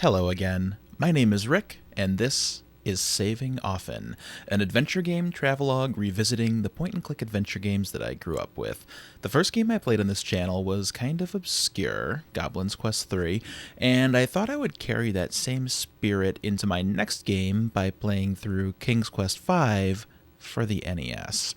Hello again. My name is Rick, and this is Saving Often, an adventure game travelogue revisiting the point-and-click adventure games that I grew up with. The first game I played on this channel was kind of obscure, Goblin's Quest III, and I thought I would carry that same spirit into my next game by playing through King's Quest V for the NES.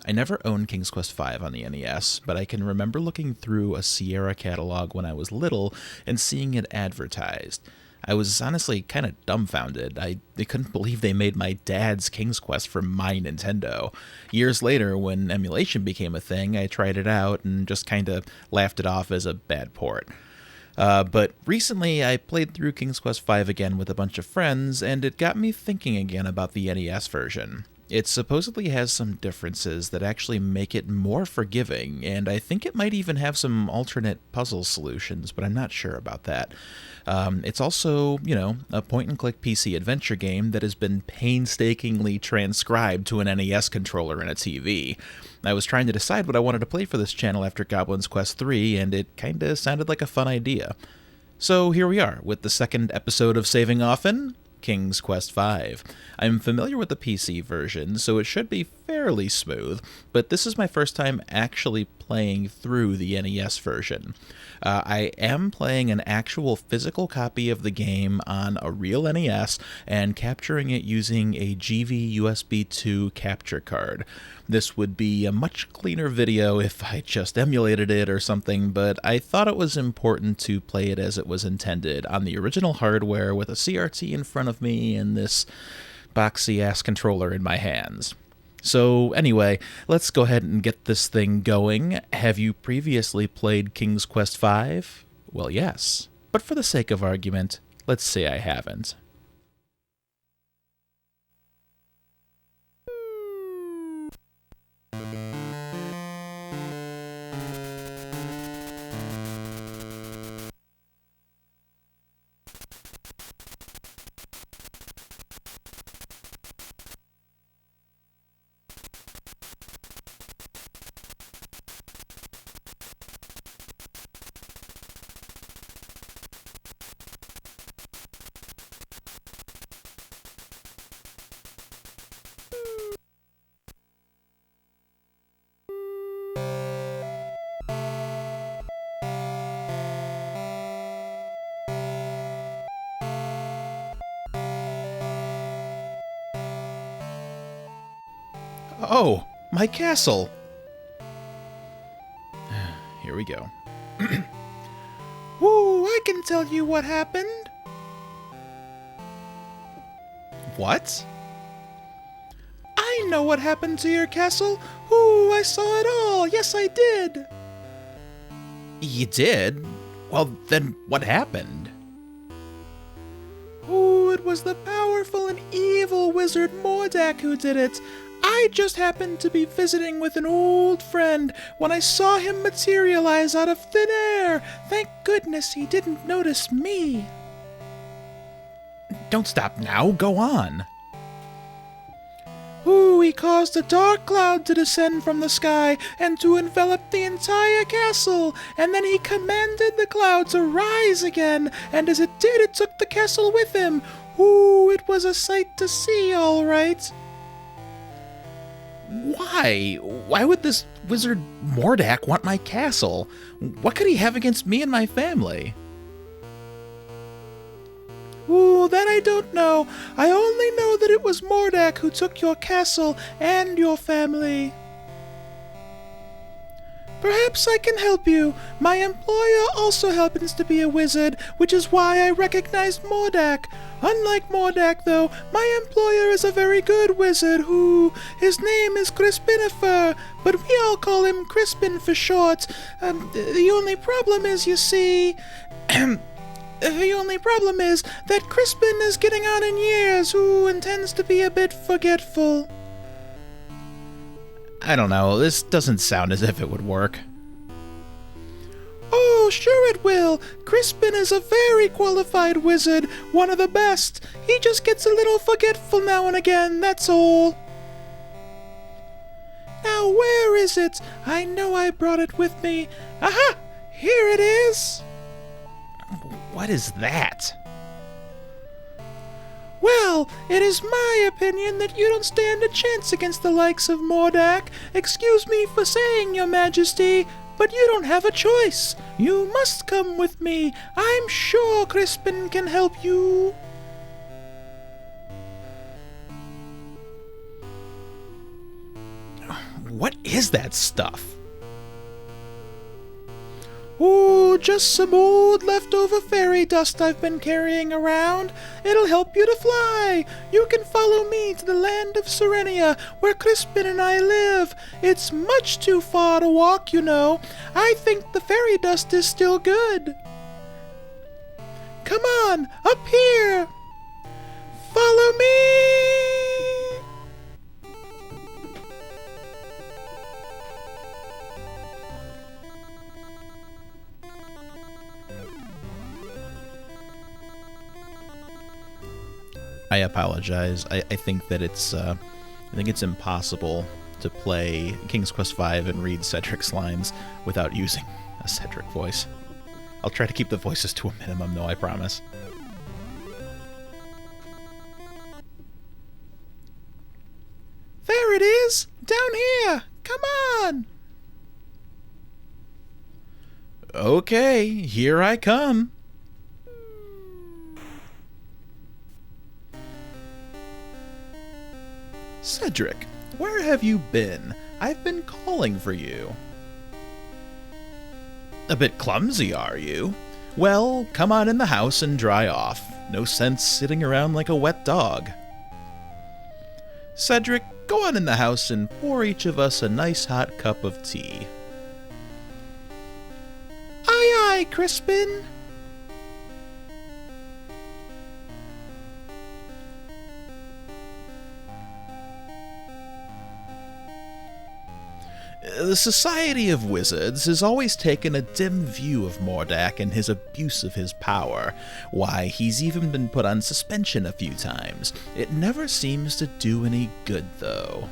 I never owned King's Quest V on the NES, but I can remember looking through a Sierra catalog when I was little and seeing it advertised. I was honestly kind of dumbfounded. I couldn't believe they made my dad's King's Quest for my Nintendo. Years later, when emulation became a thing, I tried it out and just kind of laughed it off as a bad port. But recently, I played through King's Quest V again with a bunch of friends, and it got me thinking again about the NES version. It supposedly has some differences that actually make it more forgiving, and I think it might even have some alternate puzzle solutions, but I'm not sure about that. It's also, a point-and-click PC adventure game that has been painstakingly transcribed to an NES controller and a TV. I was trying to decide what I wanted to play for this channel after Goblin's Quest III, and it kinda sounded like a fun idea. So here we are, with the second episode of Saving Often, King's Quest V. I'm familiar with the PC version, so it should be fairly smooth, but this is my first time actually playing through the NES version. I am playing an actual physical copy of the game on a real NES and capturing it using a GV USB 2 capture card. This would be a much cleaner video if I just emulated it or something, but I thought it was important to play it as it was intended, on the original hardware with a CRT in front of me and this boxy-ass controller in my hands. So anyway, let's go ahead and get this thing going. Have you previously played King's Quest V? Well, yes. But for the sake of argument, let's say I haven't. Oh, my castle! Here we go. Woo, I can tell you what happened. What? I know what happened to your castle. Woo, I saw it all. Yes, I did. You did? Well, then what happened? Ooh, it was the powerful and evil wizard Mordak who did it. I just happened to be visiting with an old friend when I saw him materialize out of thin air. Thank goodness he didn't notice me. Don't stop now, go on. Ooh, he caused a dark cloud to descend from the sky and to envelop the entire castle, and then he commanded the cloud to rise again, and as it did, it took the castle with him. Ooh, it was a sight to see, all right. Why? Why would this wizard Mordak want my castle? What could he have against me and my family? Ooh, that I don't know. I only know that it was Mordak who took your castle and your family. Perhaps I can help you. My employer also happens to be a wizard, which is why I recognized Mordak. Unlike Mordak, though, my employer is a very good wizard who... His name is Crispinifer, but we all call him Crispin for short. The only problem is, you see... The only problem is that Crispin is getting on in years, and tends to be a bit forgetful. I don't know, this doesn't sound as if it would work. Oh, sure it will. Crispin is a very qualified wizard, one of the best. He just gets a little forgetful now and again, that's all. Now, where is it? I know I brought it with me. Aha! Here it is! What is that? Well, it is my opinion that you don't stand a chance against the likes of Mordak. Excuse me for saying, Your Majesty, but you don't have a choice. You must come with me. I'm sure Crispin can help you. What is that stuff? Ooh, just some old leftover fairy dust I've been carrying around. It'll help you to fly. You can follow me to the land of Serenia, where Crispin and I live. It's much too far to walk, you know. I think the fairy dust is still good. Come on, up here. Follow me. I apologize. I think that it's impossible to play King's Quest V and read Cedric's lines without using a Cedric voice. I'll try to keep the voices to a minimum, though, I promise. There it is! Down here! Come on! Okay, here I come. Cedric, where have you been? I've been calling for you. A bit clumsy, are you? Well, come on in the house and dry off. No sense sitting around like a wet dog. Cedric, go on in the house and pour each of us a nice hot cup of tea. Aye, aye, Crispin. The Society of Wizards has always taken a dim view of Mordak and his abuse of his power. Why, he's even been put on suspension a few times. It never seems to do any good, though.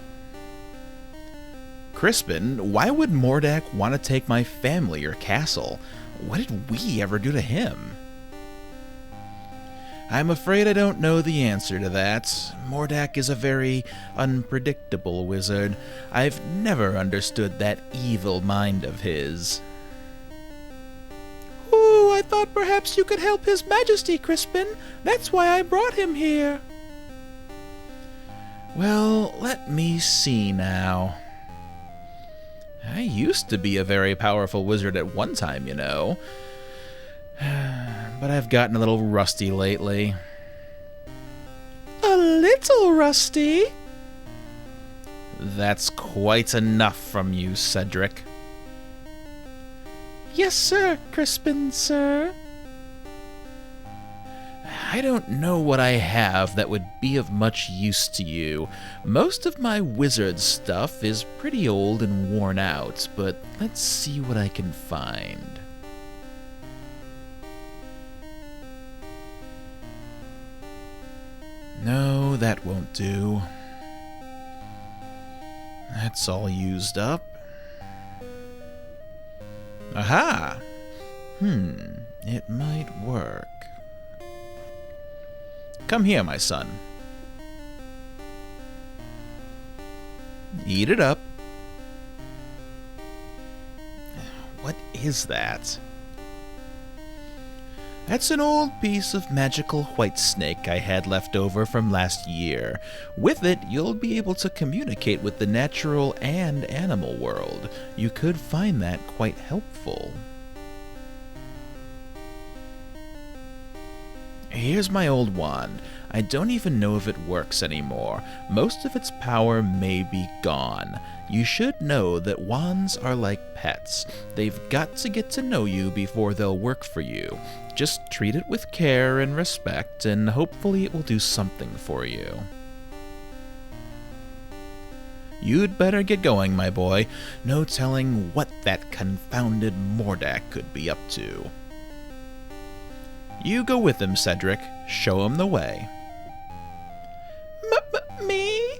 Crispin, why would Mordak want to take my family or castle? What did we ever do to him? I'm afraid I don't know the answer to that. Mordak is a very unpredictable wizard. I've never understood that evil mind of his. Ooh, I thought perhaps you could help His Majesty, Crispin. That's why I brought him here. Well, let me see now. I used to be a very powerful wizard at one time, you know. But I've gotten a little rusty lately. A little rusty? That's quite enough from you, Cedric. Yes, sir, Crispin, sir. I don't know what I have that would be of much use to you. Most of my wizard stuff is pretty old and worn out, but let's see what I can find. No, that won't do. That's all used up. Aha! It might work. Come here, my son. Eat it up. What is that? That's an old piece of magical white snake I had left over from last year. With it, you'll be able to communicate with the natural and animal world. You could find that quite helpful. Here's my old wand. I don't even know if it works anymore. Most of its power may be gone. You should know that wands are like pets. They've got to get to know you before they'll work for you. Just treat it with care and respect, and hopefully it will do something for you. You'd better get going, my boy. No telling what that confounded Mordak could be up to. You go with him, Cedric. Show him the way. Me?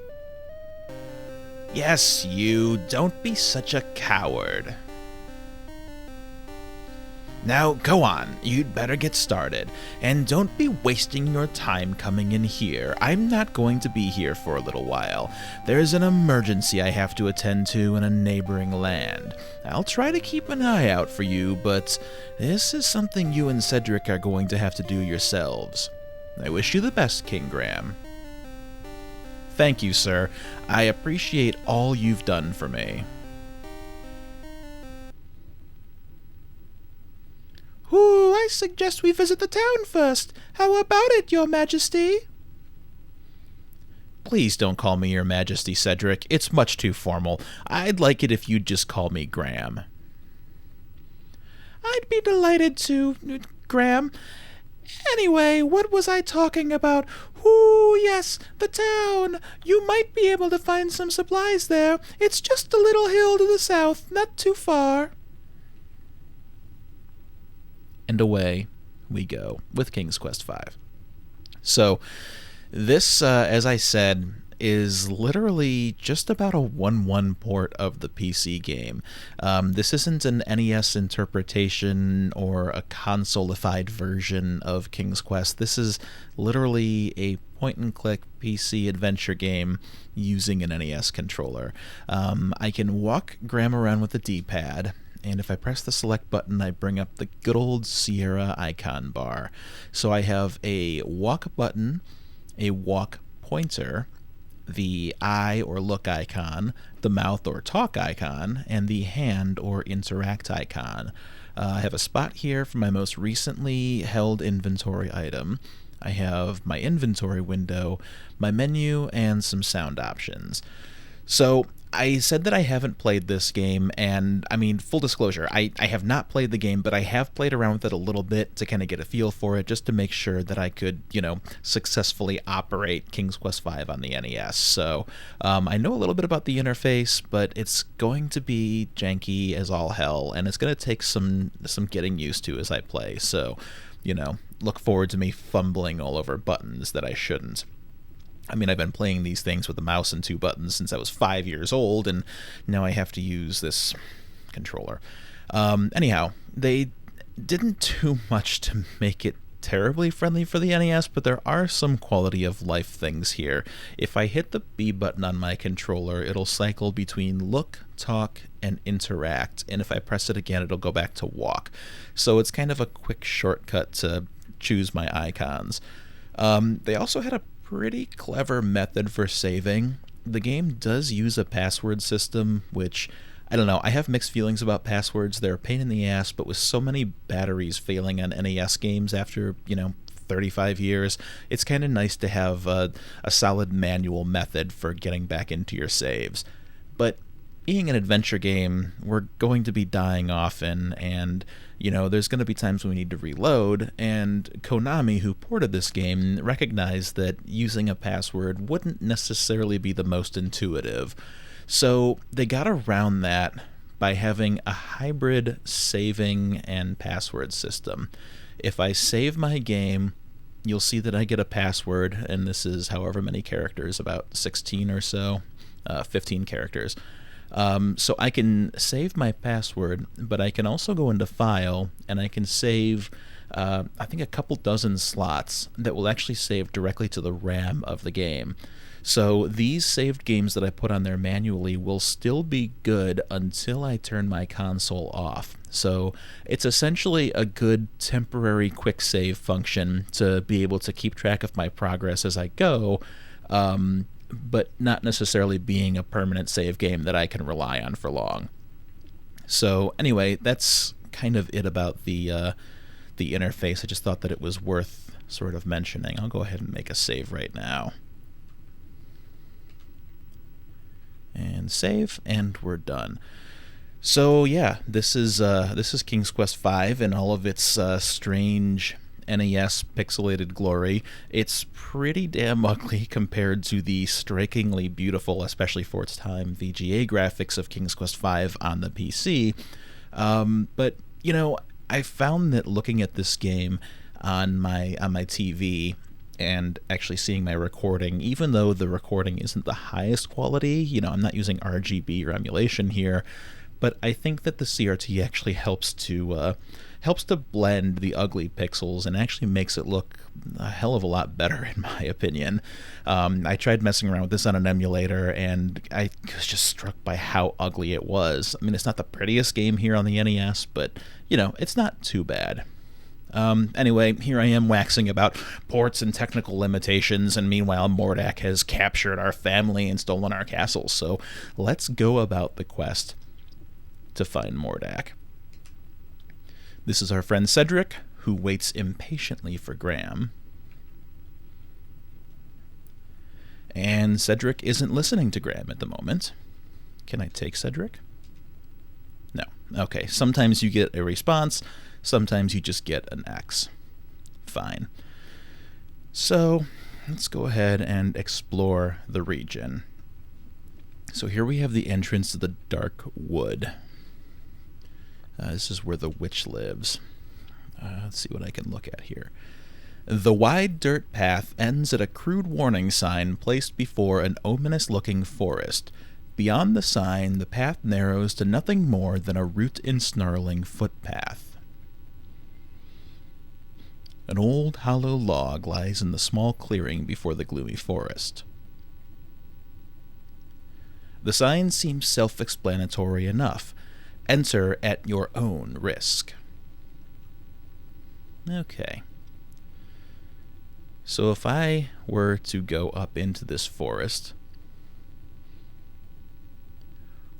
Yes, you. Don't be such a coward. Now, go on, you'd better get started, and don't be wasting your time coming in here. I'm not going to be here for a little while. There's an emergency I have to attend to in a neighboring land. I'll try to keep an eye out for you, but this is something you and Cedric are going to have to do yourselves. I wish you the best, King Graham. Thank you, sir. I appreciate all you've done for me. Ooh, I suggest we visit the town first. How about it, Your Majesty? Please don't call me Your Majesty, Cedric. It's much too formal. I'd like it if you'd just call me Graham. I'd be delighted to, Graham. Anyway, what was I talking about? Ooh, yes, the town. You might be able to find some supplies there. It's just a little hill to the south, not too far. And away we go with King's Quest V. So this, as I said, is literally just about a 1-1 port of the PC game. This isn't an NES interpretation or a console-ified version of King's Quest. This is literally a point-and-click PC adventure game using an NES controller. I can walk Graham around with the D-pad, and if I press the select button, I bring up the good old Sierra icon bar. So I have a walk button, a walk pointer, the eye or look icon, the mouth or talk icon, and the hand or interact icon. I have a spot here for my most recently held inventory item. I have my inventory window, my menu, and some sound options. So I said that I haven't played this game, and I mean, full disclosure, I have not played the game, but I have played around with it a little bit to kind of get a feel for it, just to make sure that I could, successfully operate King's Quest V on the NES. So I know a little bit about the interface, but it's going to be janky as all hell, and it's going to take some getting used to as I play. So, look forward to me fumbling all over buttons that I shouldn't. I mean, I've been playing these things with a mouse and 2 buttons since I was 5 years old, and now I have to use this controller. Anyhow, they didn't do much to make it terribly friendly for the NES, but there are some quality of life things here. If I hit the B button on my controller, it'll cycle between look, talk, and interact, and if I press it again, it'll go back to walk. So it's kind of a quick shortcut to choose my icons. They also had a pretty clever method for saving. The game does use a password system, which, I don't know, I have mixed feelings about passwords. They're a pain in the ass, but with so many batteries failing on NES games after, 35 years, it's kind of nice to have a solid manual method for getting back into your saves. But being an adventure game, we're going to be dying often, and there's going to be times when we need to reload, and Konami, who ported this game, recognized that using a password wouldn't necessarily be the most intuitive. So they got around that by having a hybrid saving and password system. If I save my game, you'll see that I get a password, and this is however many characters, about 16 or so, 15 characters. So I can save my password, but I can also go into File, and I can save, I think, a couple dozen slots that will actually save directly to the RAM of the game. So these saved games that I put on there manually will still be good until I turn my console off. So it's essentially a good temporary quick save function to be able to keep track of my progress as I go, but not necessarily being a permanent save game that I can rely on for long. So anyway, that's kind of it about the interface. I just thought that it was worth sort of mentioning. I'll go ahead and make a save right now. And save, and we're done. So yeah, this is King's Quest V in all of its strange NES pixelated glory. It's pretty damn ugly compared to the strikingly beautiful, especially for its time, VGA graphics of King's Quest V on the PC. But I found that looking at this game on my TV and actually seeing my recording, even though the recording isn't the highest quality, I'm not using RGB or emulation here, but I think that the CRT actually helps helps to blend the ugly pixels and actually makes it look a hell of a lot better, in my opinion. I tried messing around with this on an emulator, and I was just struck by how ugly it was. I mean, it's not the prettiest game here on the NES, but, you know, it's not too bad. Anyway, here I am waxing about ports and technical limitations, and meanwhile Mordak has captured our family and stolen our castle, so let's go about the quest to find Mordak. This is our friend Cedric, who waits impatiently for Graham. And Cedric isn't listening to Graham at the moment. Can I take Cedric? No. Okay, sometimes you get a response, sometimes you just get an X. Fine. So, let's go ahead and explore the region. So here we have the entrance to the Dark Wood. This is where the witch lives. Let's see what I can look at here. The wide dirt path ends at a crude warning sign placed before an ominous-looking forest. Beyond the sign, the path narrows to nothing more than a root-ensnarling footpath. An old hollow log lies in the small clearing before the gloomy forest. The sign seems self-explanatory enough. Enter at your own risk. Okay. So if I were to go up into this forest...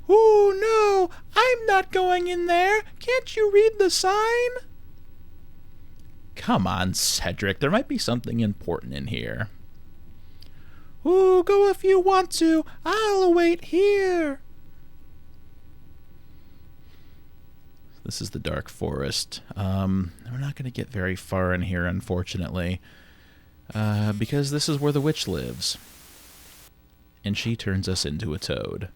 Oh, no! I'm not going in there! Can't you read the sign? Come on, Cedric. There might be something important in here. Oh, go if you want to. I'll wait here. This is the dark forest. We're not going to get very far in here, unfortunately, because this is where the witch lives. And she turns us into a toad.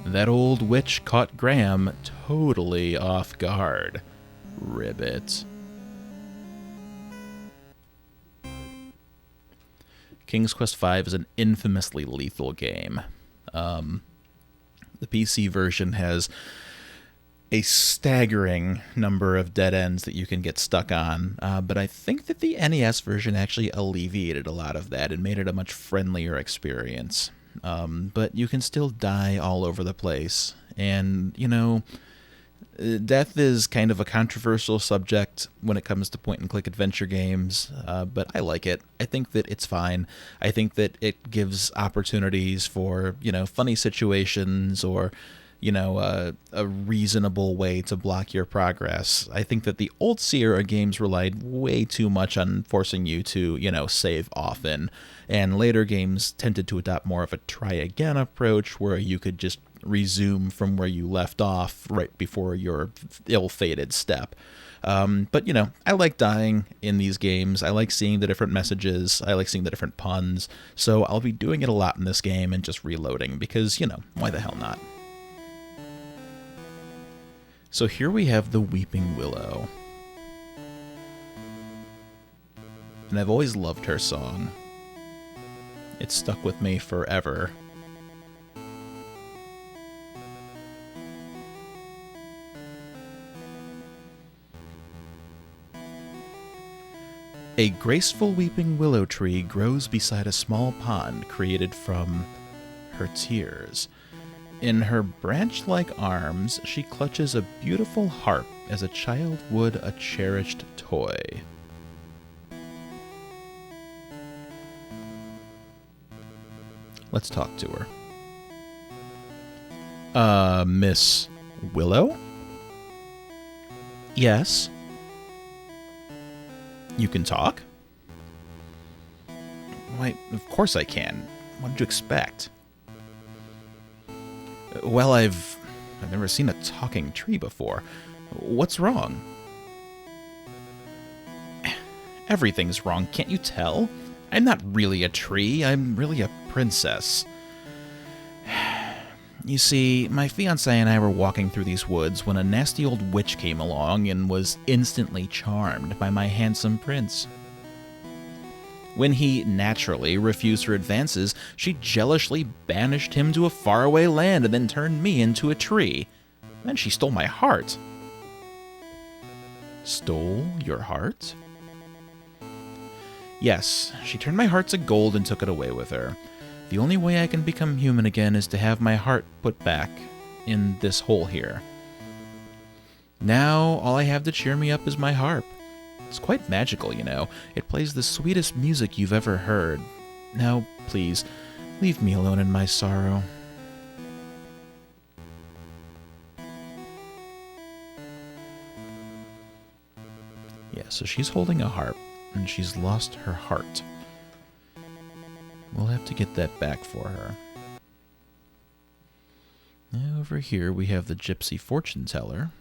That old witch caught Graham totally off guard. Ribbit. King's Quest V is an infamously lethal game. The PC version has a staggering number of dead ends that you can get stuck on, but I think that the NES version actually alleviated a lot of that and made it a much friendlier experience. But you can still die all over the place, and, you know, death is kind of a controversial subject when it comes to point-and-click adventure games, but I like it. I think that it's fine. I think that it gives opportunities for, you know, funny situations or, you know, a reasonable way to block your progress. I think that the old Sierra games relied way too much on forcing you to, you know, save often, and later games tended to adopt more of a try-again approach where you could just resume from where you left off right before your ill-fated step. But, you know, I like dying in these games. I like seeing the different messages. I like seeing the different puns. So I'll be doing it a lot in this game and just reloading because, you know, why the hell not? So here we have the Weeping Willow. And I've always loved her song. It's stuck with me forever. A graceful weeping willow tree grows beside a small pond created from her tears. In her branch-like arms, she clutches a beautiful harp as a child would a cherished toy. Let's talk to her. Miss Willow? Yes. You can talk? Why, of course I can. What did you expect? Well, I've never seen a talking tree before. What's wrong? Everything's wrong, can't you tell? I'm not really a tree, I'm really a princess. You see, my fiancé and I were walking through these woods when a nasty old witch came along and was instantly charmed by my handsome prince. When he naturally refused her advances, she jealously banished him to a faraway land and then turned me into a tree. Then she stole my heart. Stole your heart? Yes, she turned my heart to gold and took it away with her. The only way I can become human again is to have my heart put back in this hole here. Now, all I have to cheer me up is my harp. It's quite magical, you know. It plays the sweetest music you've ever heard. Now, please, leave me alone in my sorrow. Yeah, so she's holding a harp, and she's lost her heart. We'll have to get that back for her. Now over here we have the Gypsy fortune teller.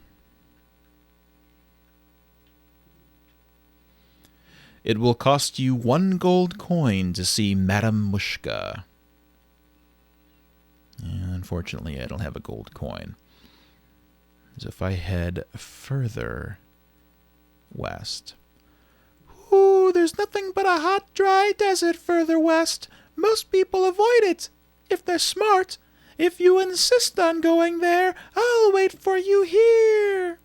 It will cost you 1 gold coin to see Madame Mushka. And unfortunately, I don't have a gold coin. So if I head further west. Ooh, there's nothing but a hot, dry desert further west. Most people avoid it, if they're smart. If you insist on going there, I'll wait for you here.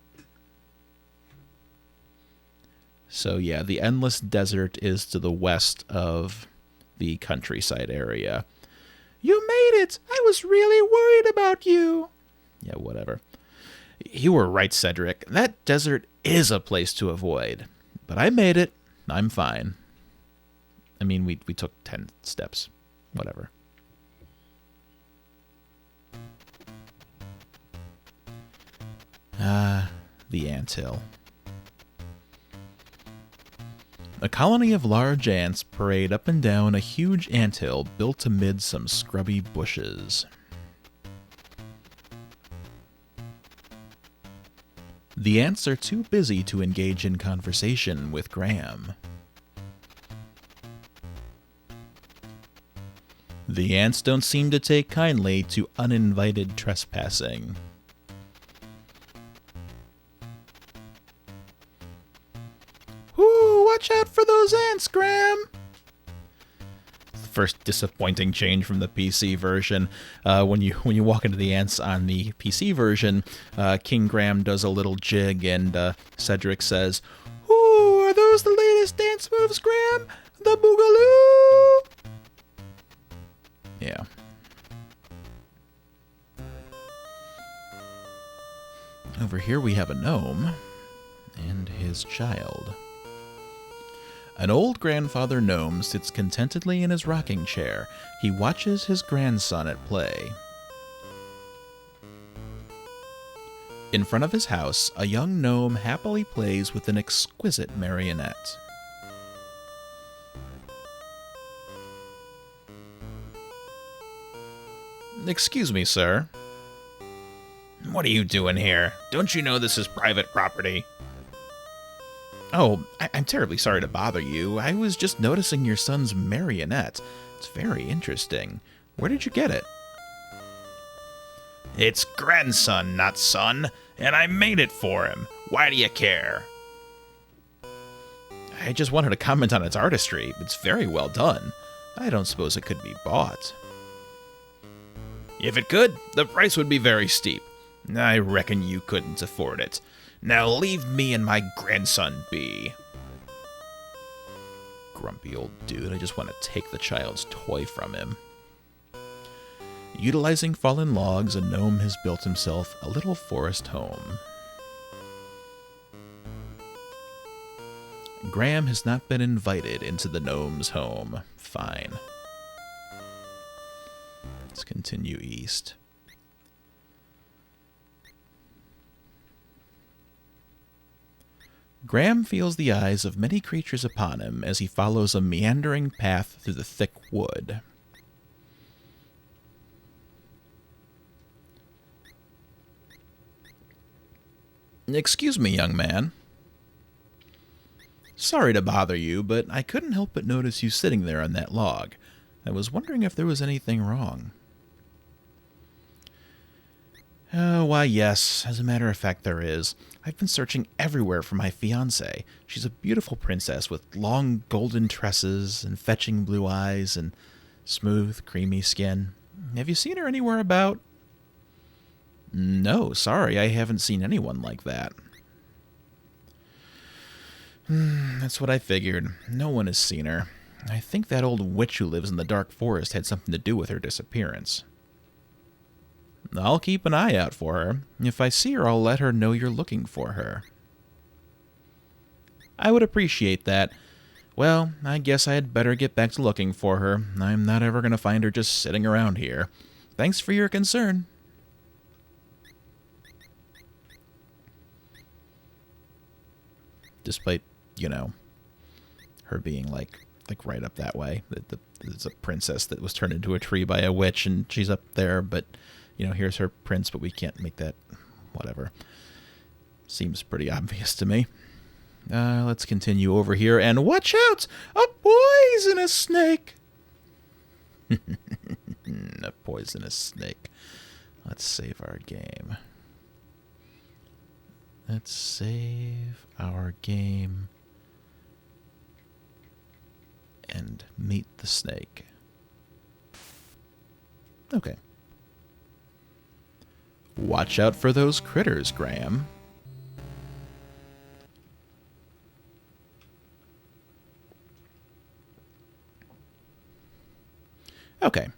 So yeah, the endless desert is to the west of the countryside area. You made it! I was really worried about you. Yeah, whatever. You were right, Cedric. That desert is a place to avoid. But I made it. I'm fine. I mean, we took 10 steps. Whatever. The anthill. A colony of large ants parade up and down a huge anthill built amid some scrubby bushes. The ants are too busy to engage in conversation with Graham. The ants don't seem to take kindly to uninvited trespassing. Ooh, watch out for those ants, Graham! First disappointing change from the PC version. When you walk into the ants on the PC version, King Graham does a little jig, and Cedric says, "Ooh, are those the latest dance moves, Graham? The boogaloo!" Yeah. Over here we have a gnome and his child. An old grandfather gnome sits contentedly in his rocking chair. He watches his grandson at play. In front of his house, a young gnome happily plays with an exquisite marionette. Excuse me, sir. What are you doing here? Don't you know this is private property? Oh, I'm terribly sorry to bother you. I was just noticing your son's marionette. It's very interesting. Where did you get it? It's grandson, not son, and I made it for him. Why do you care? I just wanted to comment on its artistry. It's very well done. I don't suppose it could be bought. If it could, the price would be very steep. I reckon you couldn't afford it. Now leave me and my grandson be. Grumpy old dude, I just want to take the child's toy from him. Utilizing fallen logs, a gnome has built himself a little forest home. Graham has not been invited into the gnome's home. Fine. Let's continue east. Graham feels the eyes of many creatures upon him as he follows a meandering path through the thick wood. Excuse me, young man. Sorry to bother you, but I couldn't help but notice you sitting there on that log. I was wondering if there was anything wrong. Oh, why, yes. As a matter of fact, there is. I've been searching everywhere for my fiancée. She's a beautiful princess with long golden tresses and fetching blue eyes and smooth, creamy skin. Have you seen her anywhere about? No, sorry, I haven't seen anyone like that. That's what I figured. No one has seen her. I think that old witch who lives in the dark forest had something to do with her disappearance. I'll keep an eye out for her. If I see her, I'll let her know you're looking for her. I would appreciate that. Well, I guess I had better get back to looking for her. I'm not ever going to find her just sitting around here. Thanks for your concern. Despite, her being like right up that way. There's a princess that was turned into a tree by a witch, and she's up there, but, here's her prince, but we can't make that, whatever. Seems pretty obvious to me. Let's continue over here, and watch out! A poisonous snake! A poisonous snake. Let's save our game. Let's save our game and meet the snake. Okay. Watch out for those critters, Graham. Okay.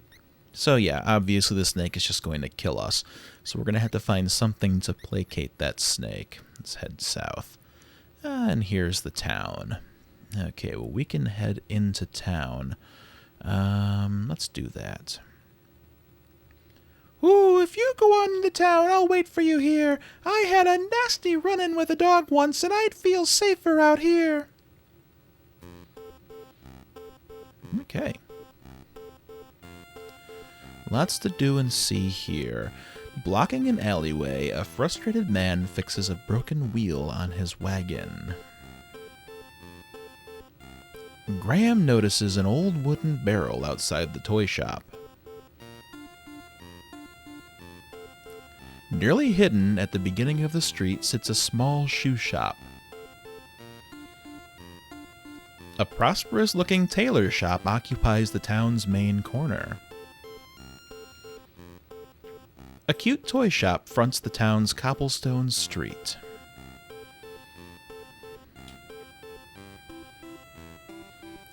So yeah, obviously the snake is just going to kill us. So we're going to have to find something to placate that snake. Let's head south. And here's the town. Okay, well, we can head into town. Let's do that. Ooh, if you go on into town, I'll wait for you here. I had a nasty run-in with a dog once, and I'd feel safer out here. Okay. Lots to do and see here. Blocking an alleyway, a frustrated man fixes a broken wheel on his wagon. Graham notices an old wooden barrel outside the toy shop. Nearly hidden at the beginning of the street sits a small shoe shop. A prosperous-looking tailor shop occupies the town's main corner. A cute toy shop fronts the town's cobblestone street.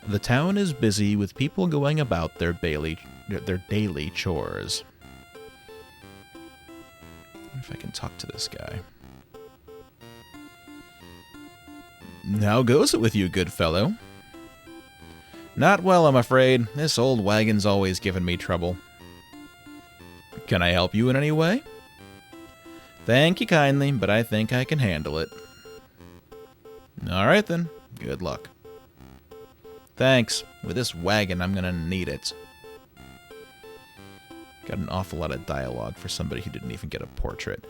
The town is busy with people going about their daily chores. I wonder if I can talk to this guy. How goes it with you, good fellow? Not well, I'm afraid. This old wagon's always given me trouble. Can I help you in any way? Thank you kindly, but I think I can handle it. All right then. Good luck. Thanks. With this wagon, I'm gonna need it. Got an awful lot of dialogue for somebody who didn't even get a portrait.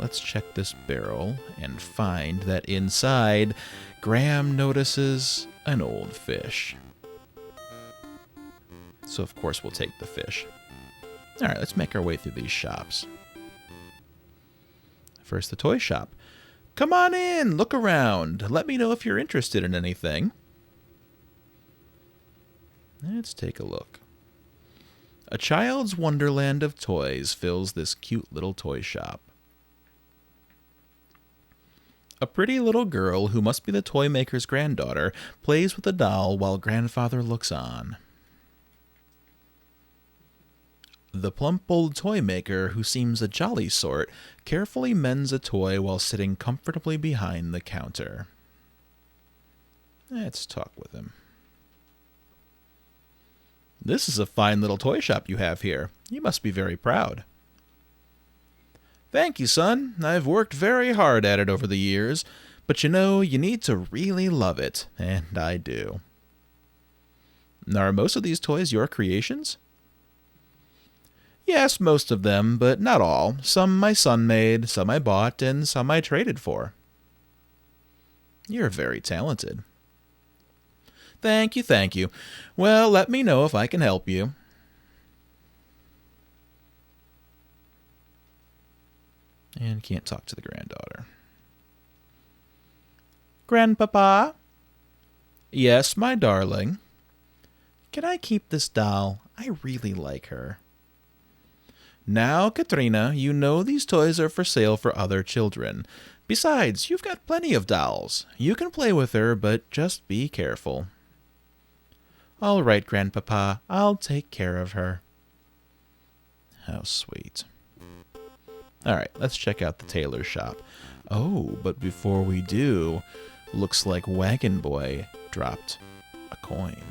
Let's check this barrel and find that inside, Graham notices an old fish. So of course we'll take the fish. Alright, let's make our way through these shops. First, the toy shop. Come on in, look around. Let me know if you're interested in anything. Let's take a look. A child's wonderland of toys fills this cute little toy shop. A pretty little girl, who must be the toy maker's granddaughter, plays with a doll while grandfather looks on. The plump old toy maker, who seems a jolly sort, carefully mends a toy while sitting comfortably behind the counter. Let's talk with him. This is a fine little toy shop you have here. You must be very proud. Thank you, son. I've worked very hard at it over the years, but you need to really love it, and I do. Are most of these toys your creations? Yes, most of them, but not all. Some my son made, some I bought, and some I traded for. You're very talented. Thank you. Well, let me know if I can help you. And can't talk to the granddaughter. Grandpapa? Yes, my darling. Can I keep this doll? I really like her. Now, Katrina, you know these toys are for sale for other children. Besides, you've got plenty of dolls. You can play with her, but just be careful. All right, Grandpapa, I'll take care of her. How sweet. All right, let's check out the Tailor Shop. Oh, but before we do, looks like Wagon Boy dropped a coin.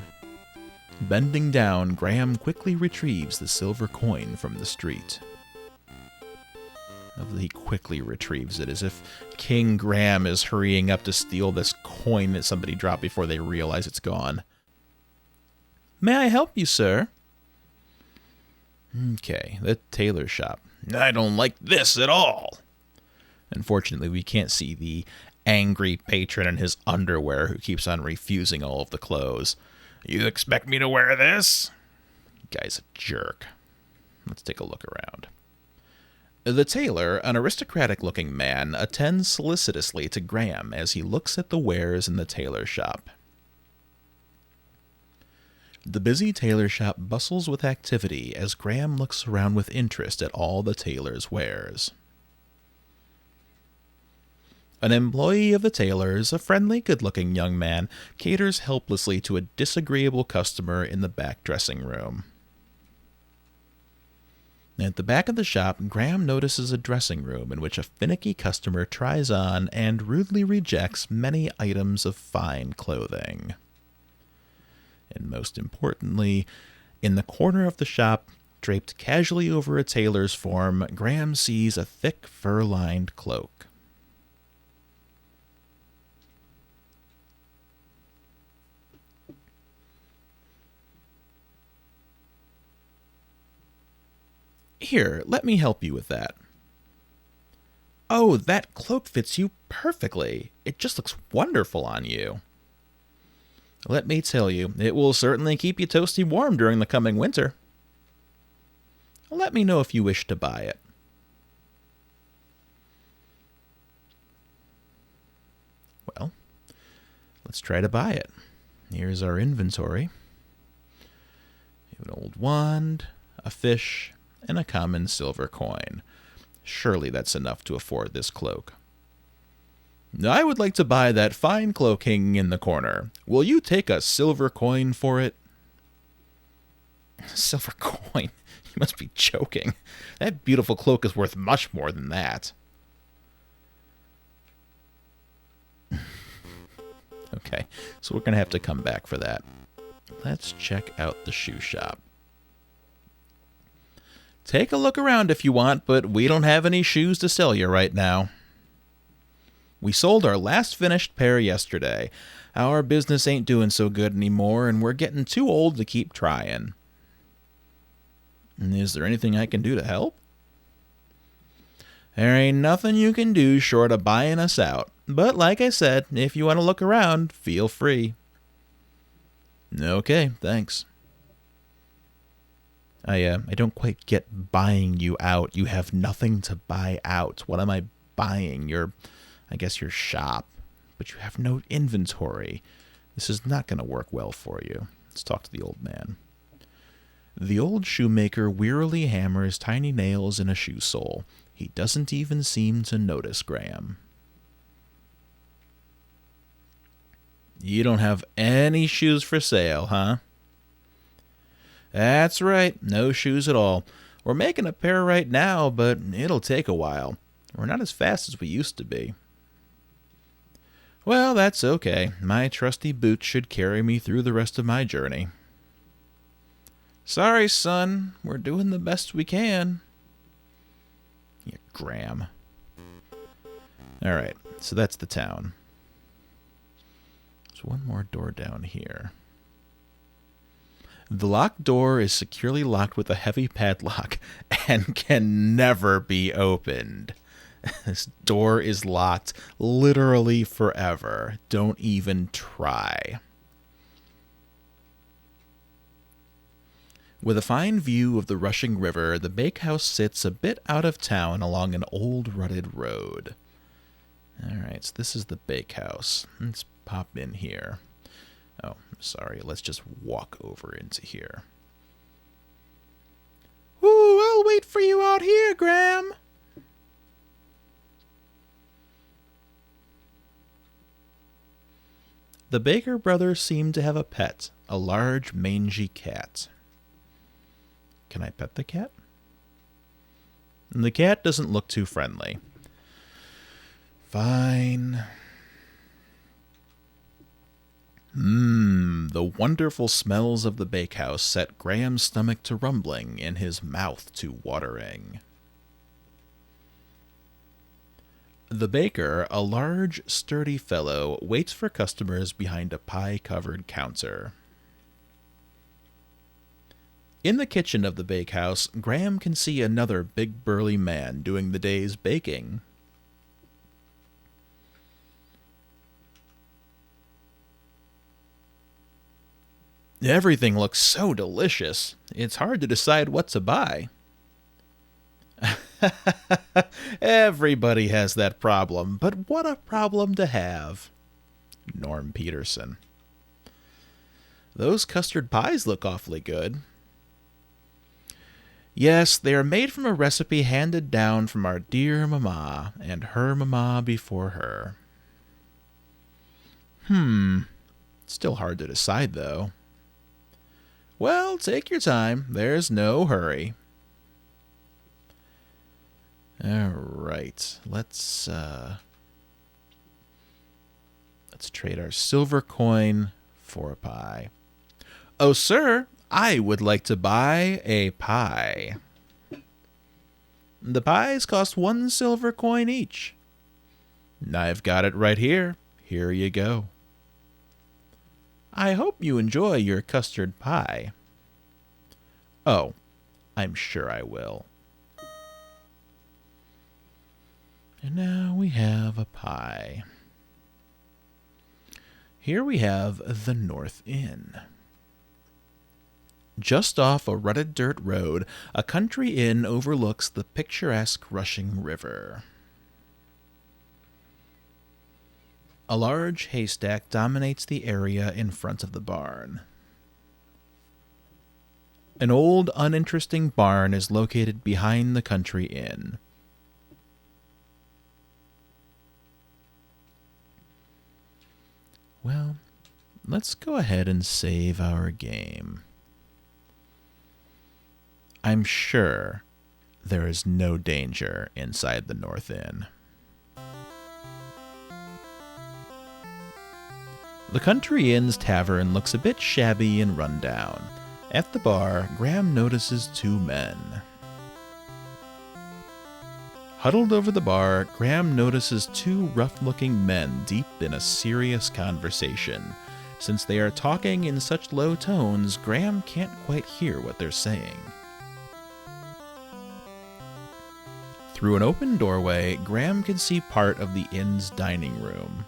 Bending down, Graham quickly retrieves the silver coin from the street. He quickly retrieves it, as if King Graham is hurrying up to steal this coin that somebody dropped before they realize it's gone. May I help you, sir? Okay, the Tailor Shop. I don't like this at all. Unfortunately, we can't see the angry patron in his underwear who keeps on refusing all of the clothes. You expect me to wear this? Guy's a jerk. Let's take a look around. The tailor, an aristocratic-looking man, attends solicitously to Graham as he looks at the wares in the tailor shop. The busy tailor shop bustles with activity as Graham looks around with interest at all the tailor's wares. An employee of the tailor's, a friendly, good-looking young man, caters helplessly to a disagreeable customer in the back dressing room. At the back of the shop, Graham notices a dressing room in which a finicky customer tries on and rudely rejects many items of fine clothing. And most importantly, in the corner of the shop, draped casually over a tailor's form, Graham sees a thick fur-lined cloak. Here, let me help you with that. Oh, that cloak fits you perfectly. It just looks wonderful on you. Let me tell you, it will certainly keep you toasty warm during the coming winter. Let me know if you wish to buy it. Well, let's try to buy it. Here's our inventory. We have an old wand, a fish, and a common silver coin. Surely that's enough to afford this cloak. I would like to buy that fine cloak hanging in the corner. Will you take a silver coin for it? Silver coin? You must be joking. That beautiful cloak is worth much more than that. Okay, so we're going to have to come back for that. Let's check out the shoe shop. Take a look around if you want, but we don't have any shoes to sell you right now. We sold our last finished pair yesterday. Our business ain't doing so good anymore, and we're getting too old to keep trying. Is there anything I can do to help? There ain't nothing you can do short of buying us out. But like I said, if you want to look around, feel free. Okay, thanks. I don't quite get buying you out. You have nothing to buy out. What am I buying? I guess your shop. But you have no inventory. This is not going to work well for you. Let's talk to the old man. The old shoemaker wearily hammers tiny nails in a shoe sole. He doesn't even seem to notice Graham. You don't have any shoes for sale, huh? That's right, no shoes at all. We're making a pair right now, but it'll take a while. We're not as fast as we used to be. Well, that's okay. My trusty boots should carry me through the rest of my journey. Sorry, son. We're doing the best we can. Yeah, Graham. All right, so that's the town. There's one more door down here. The locked door is securely locked with a heavy padlock and can never be opened. This door is locked literally forever. Don't even try. With a fine view of the rushing river, the Bakehouse sits a bit out of town along an old rutted road. Alright, so this is the Bakehouse. Let's pop in here. Oh, sorry, let's just walk over into here. Ooh, I'll wait for you out here, Graham. the Baker brothers seem to have a pet, a large mangy cat. Can I pet the cat? The cat doesn't look too friendly. Fine. The wonderful smells of the bakehouse set Graham's stomach to rumbling and his mouth to watering. The baker, a large, sturdy fellow, waits for customers behind a pie-covered counter. In the kitchen of the bakehouse, Graham can see another big burly man doing the day's baking. Everything looks so delicious. It's hard to decide what to buy. Everybody has that problem, but what a problem to have. Norm Peterson. Those custard pies look awfully good. Yes, they are made from a recipe handed down from our dear Mama and her Mama before her. Still hard to decide, though. Well, take your time. There's no hurry. All right, let's trade our silver coin for a pie. Oh, sir, I would like to buy a pie. The pies cost 1 silver coin each. I've got it right here. Here you go. I hope you enjoy your custard pie. Oh, I'm sure I will. And now we have a pie. Here we have the North Inn. Just off a rutted dirt road, a country inn overlooks the picturesque rushing river. A large haystack dominates the area in front of the barn. An old, uninteresting barn is located behind the country inn. Well, let's go ahead and save our game. I'm sure there is no danger inside the North Inn. The Country Inn's tavern looks a bit shabby and run down. At the bar, Graham notices 2 men. Huddled over the bar, Graham notices 2 rough-looking men deep in a serious conversation. Since they are talking in such low tones, Graham can't quite hear what they're saying. Through an open doorway, Graham can see part of the inn's dining room.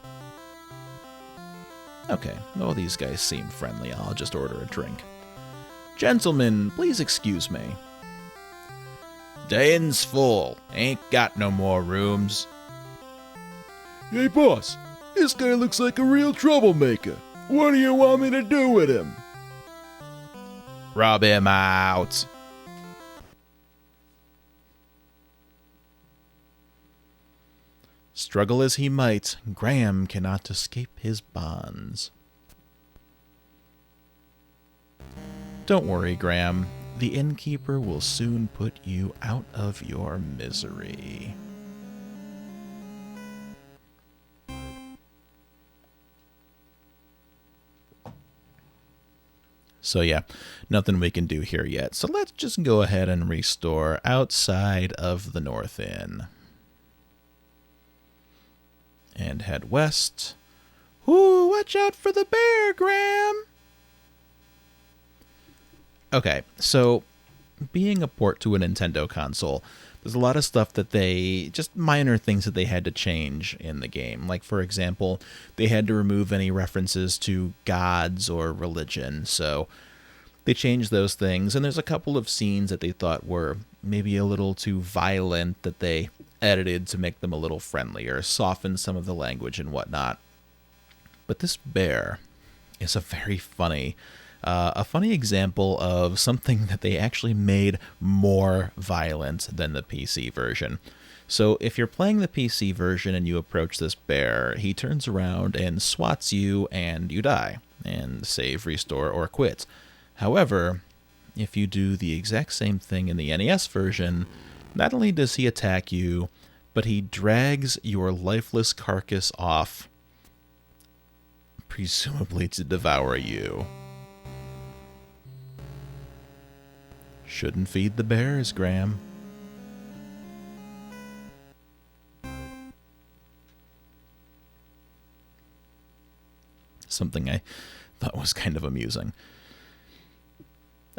Okay, well, these guys seem friendly. I'll just order a drink. Gentlemen, please excuse me. The inn's full. Ain't got no more rooms. Hey, boss, this guy looks like a real troublemaker. What do you want me to do with him? Rub him out. Struggle as he might, Graham cannot escape his bonds. Don't worry, Graham. The innkeeper will soon put you out of your misery. So yeah, nothing we can do here yet. So let's just go ahead and restore outside of the North Inn. And head west. Ooh, watch out for the bear, Graham! Okay, so being a port to a Nintendo console, there's a lot of stuff that just minor things that they had to change in the game. Like, for example, they had to remove any references to gods or religion, so they changed those things. And there's a couple of scenes that they thought were maybe a little too violent that they edited to make them a little friendlier, soften some of the language and whatnot. But this bear is a very funny example of something that they actually made more violent than the PC version. So if you're playing the PC version and you approach this bear, he turns around and swats you and you die, and save, restore, or quit. However, if you do the exact same thing in the NES version, not only does he attack you, but he drags your lifeless carcass off, presumably to devour you. Shouldn't feed the bears, Graham. Something I thought was kind of amusing.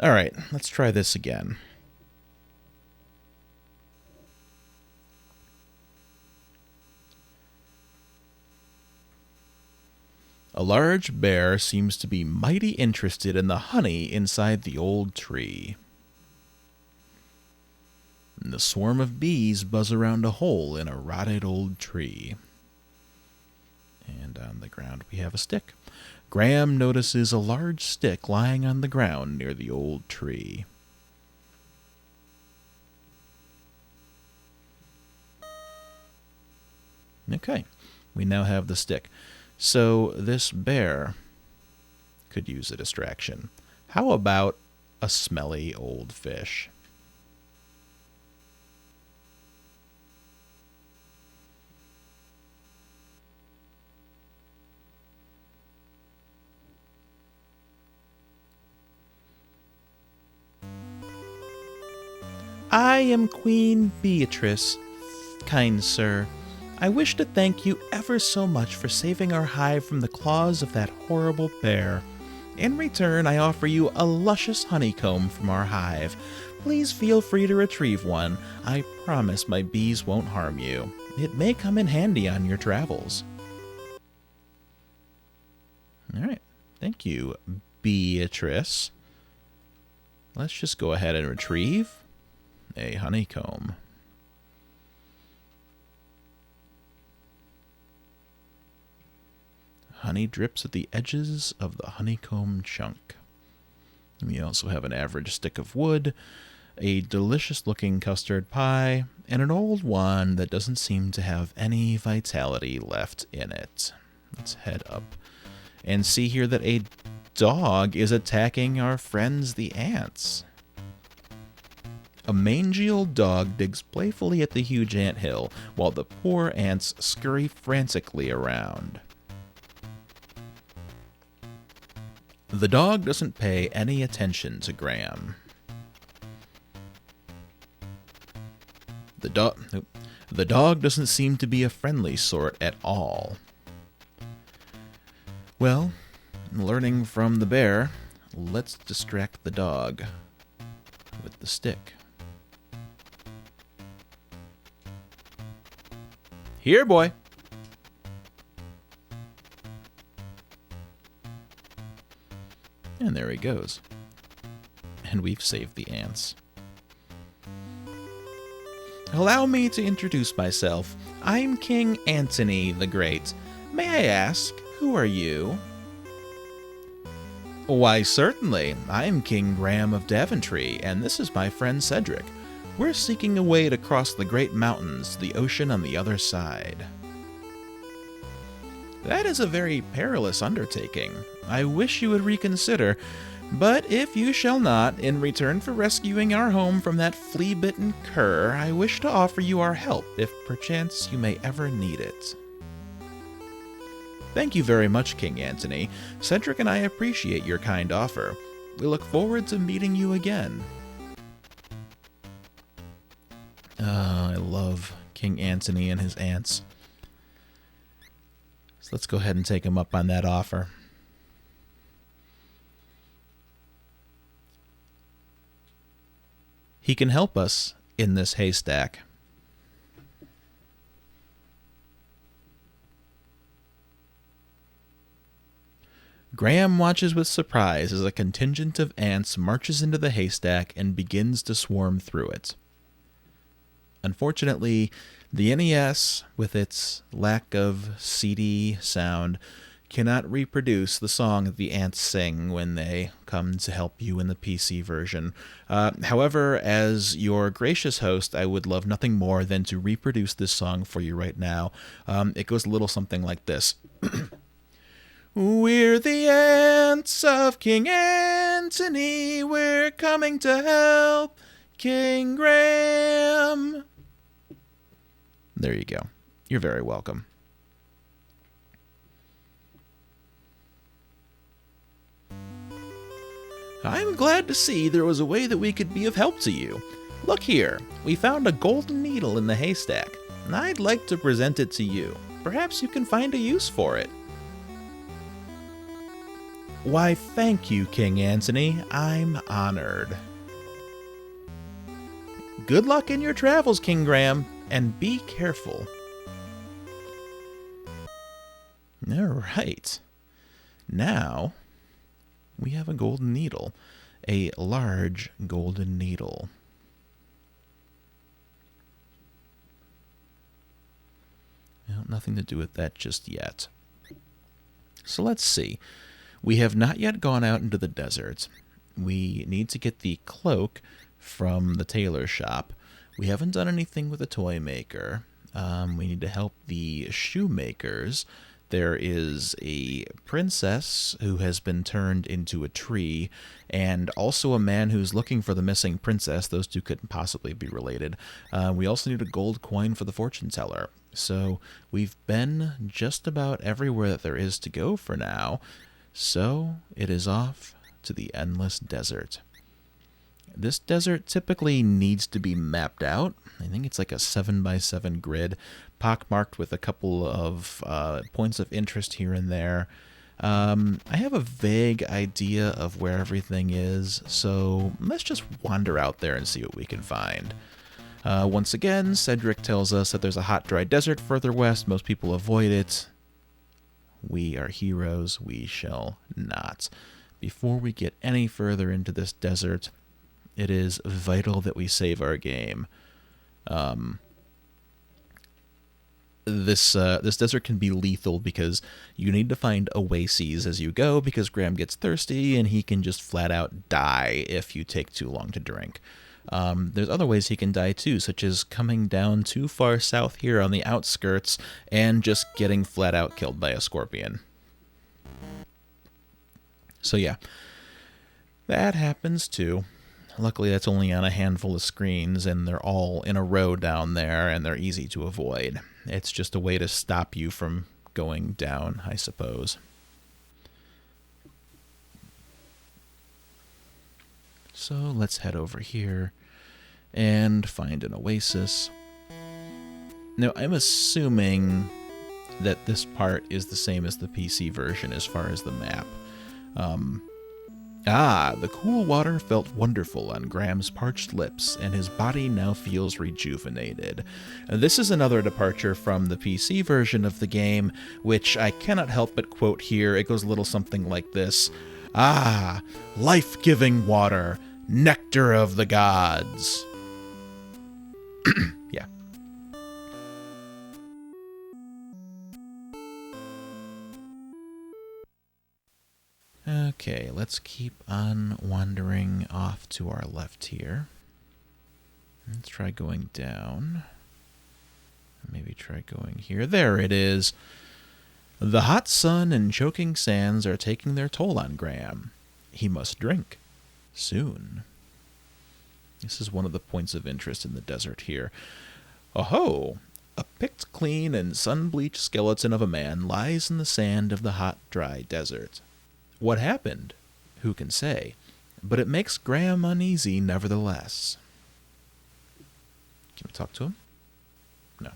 All right, let's try this again. A large bear seems to be mighty interested in the honey inside the old tree. And the swarm of bees buzz around a hole in a rotted old tree. And on the ground we have a stick. Graham notices a large stick lying on the ground near the old tree. Okay, we now have the stick. So this bear could use a distraction. How about a smelly old fish? I am Queen Beetrice, kind sir. I wish to thank you ever so much for saving our hive from the claws of that horrible bear. In return, I offer you a luscious honeycomb from our hive. Please feel free to retrieve one. I promise my bees won't harm you. It may come in handy on your travels. All right. Thank you, Beetrice. Let's just go ahead and retrieve a honeycomb. Honey drips at the edges of the honeycomb chunk. We also have an average stick of wood, a delicious-looking custard pie, and an old one that doesn't seem to have any vitality left in it. Let's head up and see here that a dog is attacking our friends the ants. A mangy old dog digs playfully at the huge anthill, while the poor ants scurry frantically around. The dog doesn't pay any attention to Graham. The dog doesn't seem to be a friendly sort at all. Well, learning from the bear, let's distract the dog with the stick. Here, boy. And there he goes. And we've saved the ants. Allow me to introduce myself. I'm King Antony the Great. May I ask, who are you? Why, certainly. I'm King Graham of Daventry, and this is my friend Cedric. We're seeking a way to cross the great mountains to the ocean on the other side. That is a very perilous undertaking. I wish you would reconsider, but if you shall not, in return for rescuing our home from that flea-bitten cur, I wish to offer you our help if perchance you may ever need it. Thank you very much, King Antony. Cedric and I appreciate your kind offer. We look forward to meeting you again. I love King Antony and his ants. So let's go ahead and take him up on that offer. He can help us in this haystack. Graham watches with surprise as a contingent of ants marches into the haystack and begins to swarm through it. Unfortunately, the NES, with its lack of CD sound, cannot reproduce the song that the ants sing when they come to help you in the PC version. However, as your gracious host, I would love nothing more than to reproduce this song for you right now. It goes a little something like this. We're the ants of King Antony. We're coming to help King Graham. There you go. You're very welcome. I'm glad to see there was a way that we could be of help to you. Look here, we found a golden needle in the haystack, and I'd like to present it to you. Perhaps you can find a use for it. Why, thank you, King Antony. I'm honored. Good luck in your travels, King Graham, and be careful. All right. Now, we have a golden needle. A large golden needle. Well, nothing to do with that just yet. So let's see. We have not yet gone out into the desert. We need to get the cloak from the Tailor Shop. We haven't done anything with the toy maker. We need to help the shoemakers. There is a princess who has been turned into a tree, and also a man who's looking for the missing princess. Those two couldn't possibly be related. We also need a gold coin for the fortune teller. So we've been just about everywhere that there is to go for now. So it is off to the endless desert. This desert typically needs to be mapped out. I think it's like a 7x7 grid, pockmarked with a couple of points of interest here and there. I have a vague idea of where everything is, so let's just wander out there and see what we can find. Once again, Cedric tells us that there's a hot, dry desert further west. Most people avoid it. We are heroes. We shall not. Before we get any further into this desert, it is vital that we save our game. This desert can be lethal because you need to find oases as you go, because Graham gets thirsty and he can just flat out die if you take too long to drink. There's other ways he can die too, such as coming down too far south here on the outskirts and just getting flat out killed by a scorpion. So yeah, that happens too. Luckily, that's only on a handful of screens, and they're all in a row down there, and they're easy to avoid. It's just a way to stop you from going down, I suppose. So let's head over here and find an oasis. Now, I'm assuming that this part is the same as the PC version as far as the map. The cool water felt wonderful on Graham's parched lips, and his body now feels rejuvenated. This is another departure from the PC version of the game, which I cannot help but quote here. It goes a little something like this. Life-giving water, nectar of the gods. Yeah. Okay, let's keep on wandering off to our left here. Let's try going down. Maybe try going here. There it is. The hot sun and choking sands are taking their toll on Graham. He must drink. Soon. This is one of the points of interest in the desert here. Oh-ho! A picked clean and sun-bleached skeleton of a man lies in the sand of the hot, dry desert. What happened? Who can say? But it makes Graham uneasy nevertheless. Can we talk to him? No.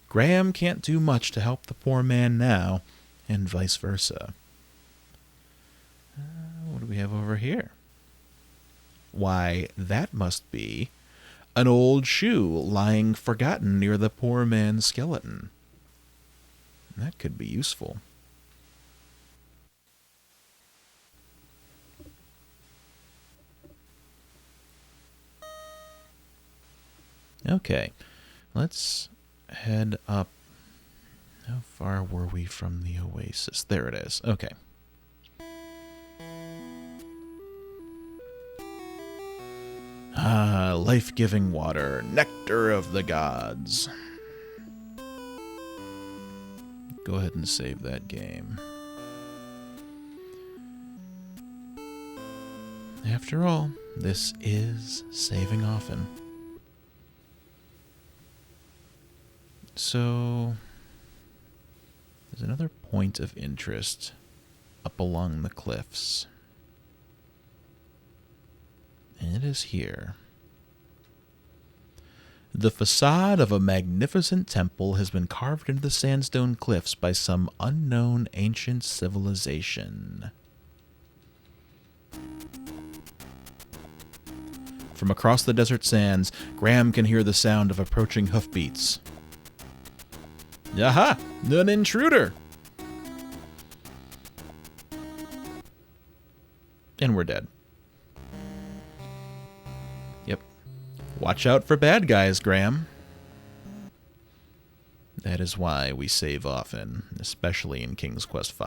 Graham can't do much to help the poor man now, and vice versa. What do we have over here? Why, that must be an old shoe lying forgotten near the poor man's skeleton. That could be useful. Okay, let's head up How far were we from the Oasis? There it is. Okay. Ah, life-giving water, nectar of the gods. Go ahead and save that game. After all, this is saving often. So, there's another point of interest up along the cliffs. And it is here. The facade of a magnificent temple has been carved into the sandstone cliffs by some unknown ancient civilization. From across the desert sands, Graham can hear the sound of approaching hoofbeats. Aha! An intruder! And we're dead. Yep. Watch out for bad guys, Graham. That is why we save often, especially in King's Quest V.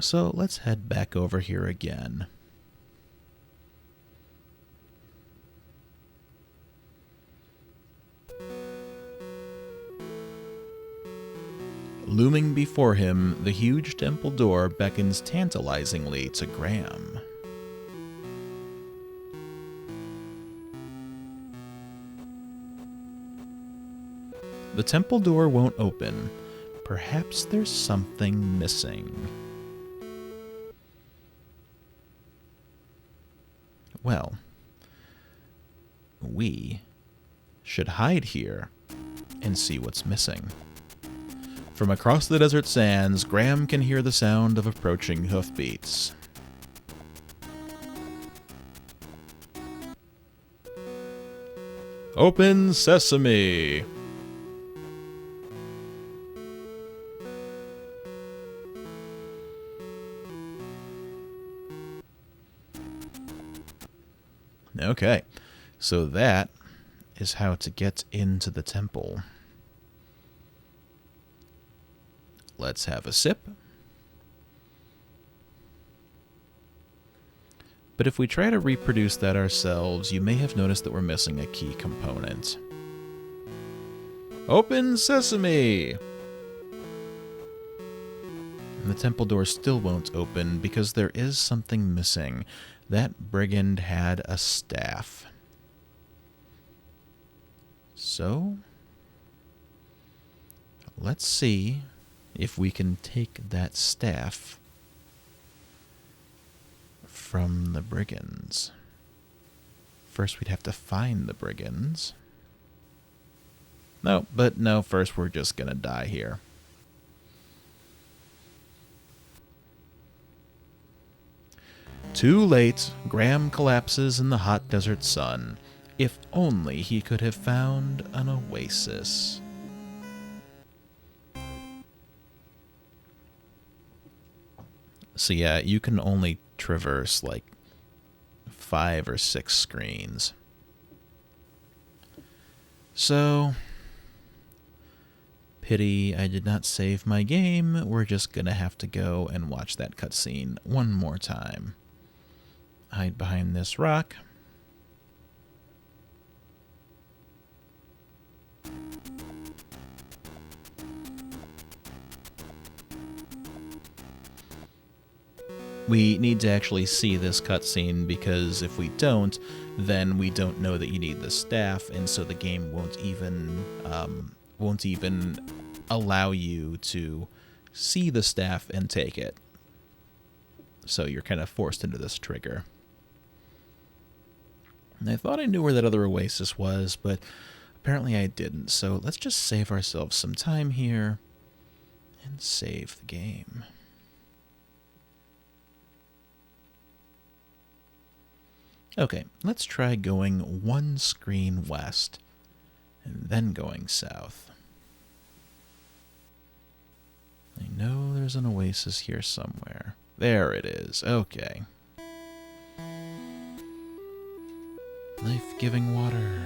So let's head back over here again. Looming before him, the huge temple door beckons tantalizingly to Graham. The temple door won't open. Perhaps there's something missing. Well, we should hide here and see what's missing. From across the desert sands, Graham can hear the sound of approaching hoofbeats. Open sesame! Okay, so that is how to get into the temple. Let's have a sip. But if we try to reproduce that ourselves, you may have noticed that we're missing a key component. Open sesame! And the temple door still won't open because there is something missing. That brigand had a staff. So, let's see if we can take that staff from the brigands. First, we'd have to find the brigands. No, first we're just gonna die here. Too late, Graham collapses in the hot desert sun. If only he could have found an oasis. So yeah, you can only traverse like 5 or 6 screens. So, pity I did not save my game. We're just gonna have to go and watch that cutscene one more time. Hide behind this rock. We need to actually see this cutscene because if we don't, then we don't know that you need the staff, and so the game won't even allow you to see the staff and take it. So you're kind of forced into this trigger. And I thought I knew where that other oasis was, but apparently I didn't. So let's just save ourselves some time here and save the game. Okay, let's try going one screen west and then going south. I know there's an oasis here somewhere. There it is. Okay. Life-giving water,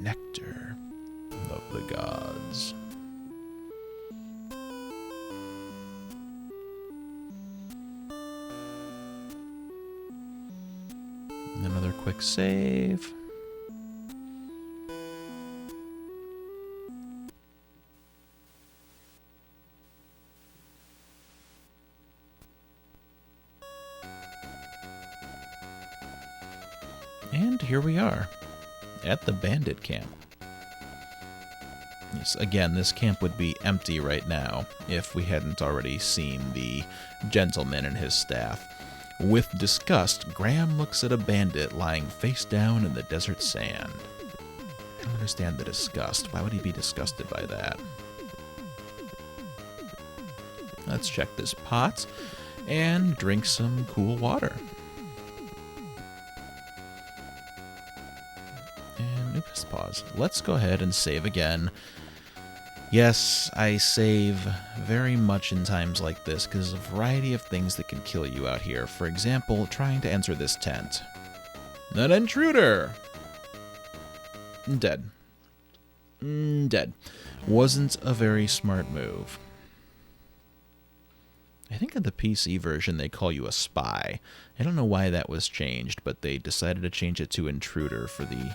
nectar of the gods. Another quick save. And here we are, at the Bandit Camp. Yes, again, this camp would be empty right now if we hadn't already seen the gentleman and his staff. With disgust, Graham looks at a bandit lying face down in the desert sand. I don't understand the disgust. Why would he be disgusted by that? Let's check this pot and drink some cool water. And, oops, pause. Let's go ahead and save again. Yes, I save very much in times like this because there's a variety of things that can kill you out here. For example, trying to enter this tent. An intruder! Dead. Dead. Wasn't a very smart move. I think in the PC version they call you a spy. I don't know why that was changed, but they decided to change it to intruder for the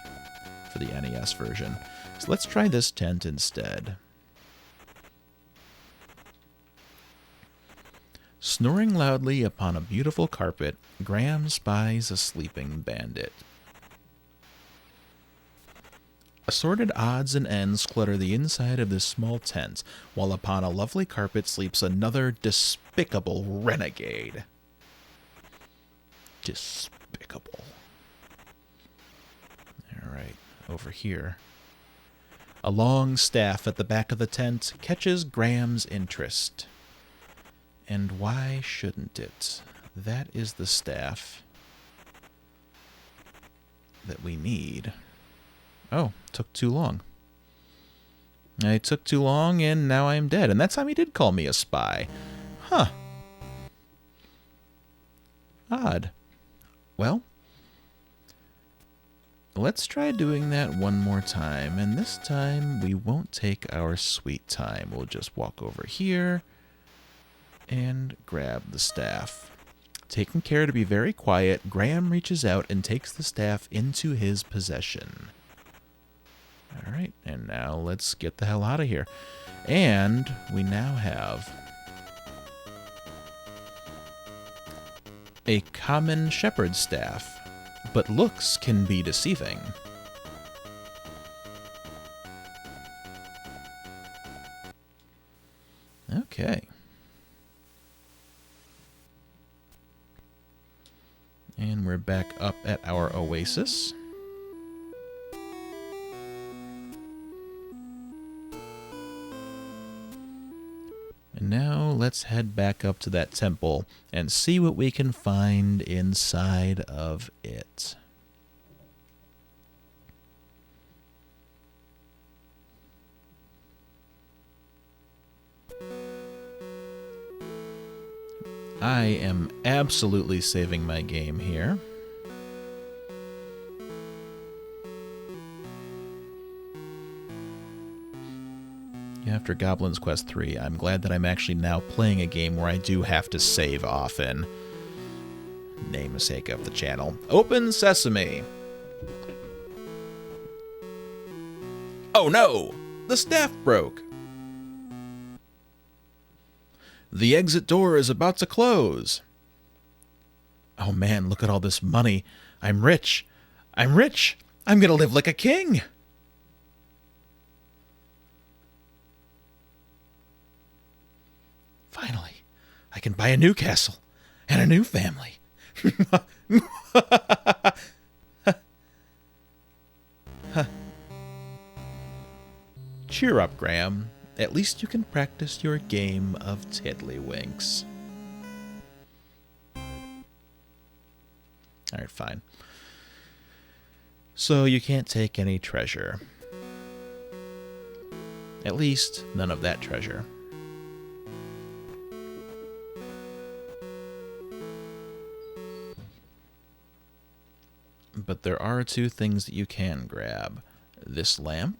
NES version. So let's try this tent instead. Snoring loudly upon a beautiful carpet, Graham spies a sleeping bandit. Assorted odds and ends clutter the inside of this small tent, while upon a lovely carpet sleeps another despicable renegade. Despicable. Alright, over here. A long staff at the back of the tent catches Graham's interest. And why shouldn't it? That is the staff that we need. Oh, took too long. I took too long, and now I'm dead. And that time he did call me a spy. Huh. Odd. Well, let's try doing that one more time. And this time, we won't take our sweet time. We'll just walk over here and grab the staff. Taking care to be very quiet, Graham reaches out and takes the staff into his possession. Alright, and now let's get the hell out of here. And we now have a common shepherd's staff, but looks can be deceiving. Okay. And we're back up at our Oasis. And now let's head back up to that temple and see what we can find inside of it. I am absolutely saving my game here. After Goblin's Quest 3, I'm glad that I'm actually now playing a game where I do have to save often. Namesake of the channel. Open Sesame! Oh no! The staff broke! The exit door is about to close. Oh man, look at all this money. I'm rich. I'm rich. I'm gonna live like a king. Finally, I can buy a new castle and a new family. Cheer up, Graham. At least you can practice your game of tiddlywinks. Alright, fine. So you can't take any treasure. At least, none of that treasure. But there are two things that you can grab. this lamp.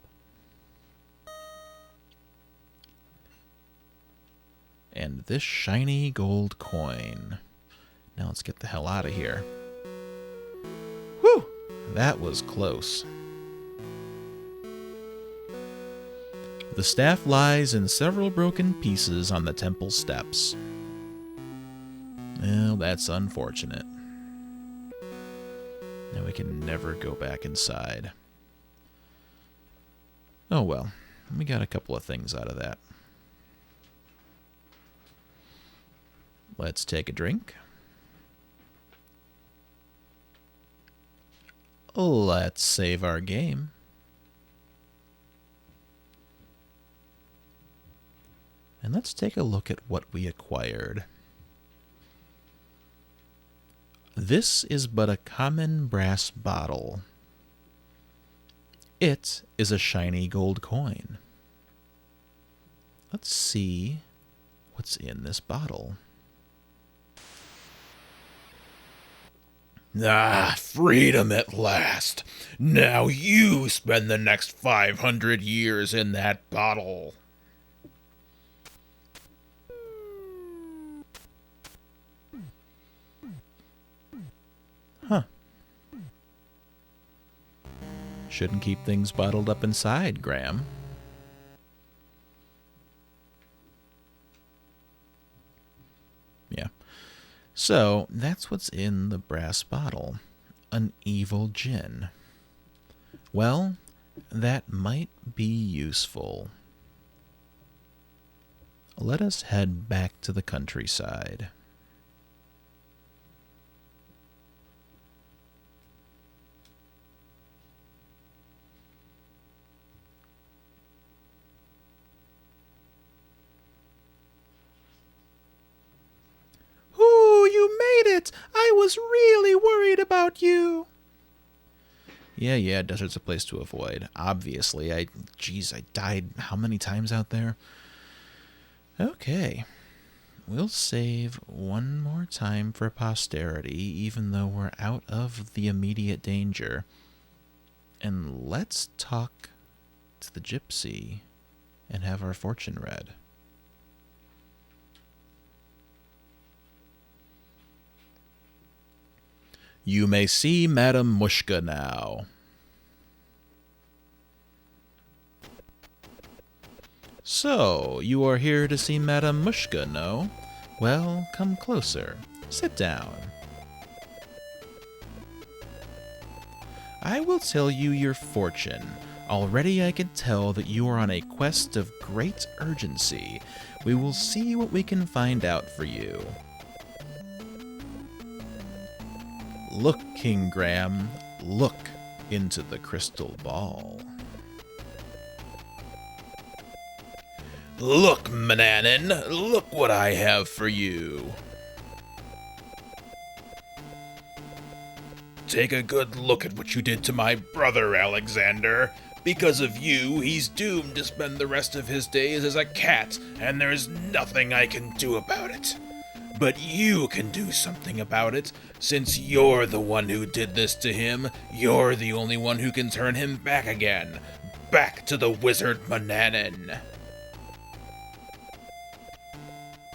And this shiny gold coin. Now let's get the hell out of here. Whew! That was close. The staff lies in several broken pieces on the temple steps. Well, that's unfortunate. Now we can never go back inside. Oh well, we got a couple of things out of that. Let's take a drink. Let's save our game. And let's take a look at what we acquired. This is but a common brass bottle. It is a shiny gold coin. Let's see what's in this bottle. Ah, freedom at last. Now you spend the next 500 years in that bottle. Huh. Shouldn't keep things bottled up inside, Graham. Yeah. So, that's what's in the brass bottle. An evil gin. Well, that might be useful. Let us head back to the countryside. I was really worried about you. Yeah, desert's a place to avoid. Obviously, I died how many times out there? Okay. We'll save one more time for posterity, even though we're out of the immediate danger. And let's talk to the Gypsy and have our fortune read. You may see Madame Mushka now. So, you are here to see Madame Mushka, no? Well, come closer. Sit down. I will tell you your fortune. Already I can tell that you are on a quest of great urgency. We will see what we can find out for you. Look, King Graham, look into the crystal ball. Look, Manannan, look what I have for you. Take a good look at what you did to my brother, Alexander. Because of you, he's doomed to spend the rest of his days as a cat, and there's nothing I can do about it. But you can do something about it. Since you're the one who did this to him, you're the only one who can turn him back again. Back to the wizard Manannan.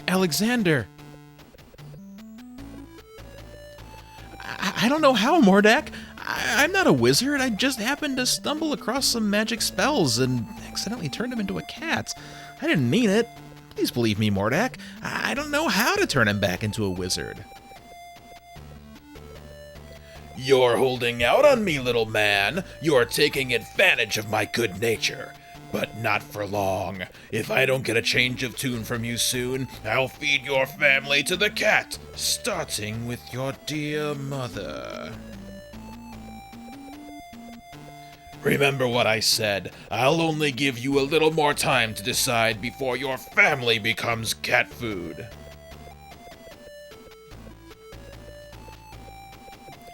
Alexander! I don't know how, Mordak. I'm not a wizard. I just happened to stumble across some magic spells and accidentally turned him into a cat. I didn't mean it. Please believe me, Mordak. I don't know how to turn him back into a wizard. You're holding out on me, little man. You're taking advantage of my good nature. But not for long. If I don't get a change of tune from you soon, I'll feed your family to the cat, starting with your dear mother. Remember what I said. I'll only give you a little more time to decide before your family becomes cat food.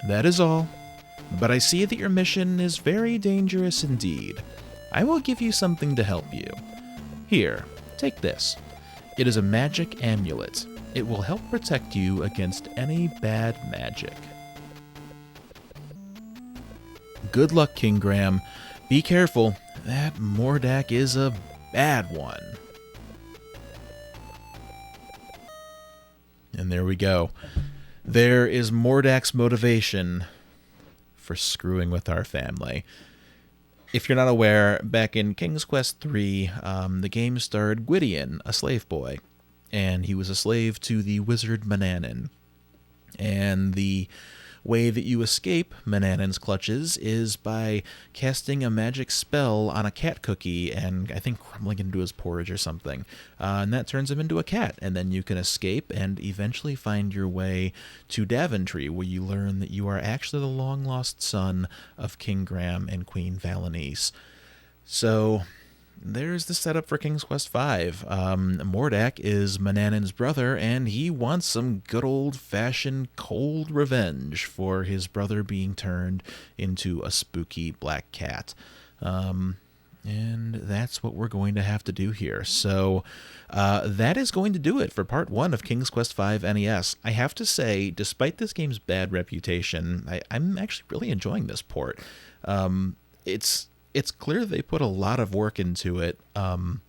That is all. But I see that your mission is very dangerous indeed. I will give you something to help you. Here, take this. It is a magic amulet. It will help protect you against any bad magic. Good luck, King Graham. Be careful, that Mordak is a bad one. And there we go. There is Mordak's motivation for screwing with our family. If you're not aware, back in King's Quest III, the game starred Gwydion, a slave boy, and he was a slave to the wizard Manannan. And the way that you escape Manannan's clutches is by casting a magic spell on a cat cookie and I think crumbling into his porridge or something. And that turns him into a cat, and then you can escape and eventually find your way to Daventry, where you learn that you are actually the long-lost son of King Graham and Queen Valenice. So there's the setup for King's Quest V. Mordak is Manannan's brother, and he wants some good old-fashioned cold revenge for his brother being turned into a spooky black cat. And that's what we're going to have to do here. So that is going to do it for Part 1 of King's Quest V NES. I have to say, despite this game's bad reputation, I'm actually really enjoying this port. It's clear they put a lot of work into it, and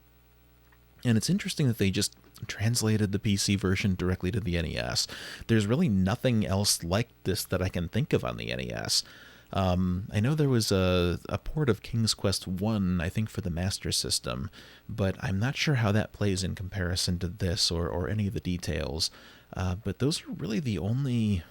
it's interesting that they just translated the PC version directly to the NES. There's really nothing else like this that I can think of on the NES. I know there was a port of King's Quest I, I think, for the Master System, but I'm not sure how that plays in comparison to this or any of the details. But those are really the only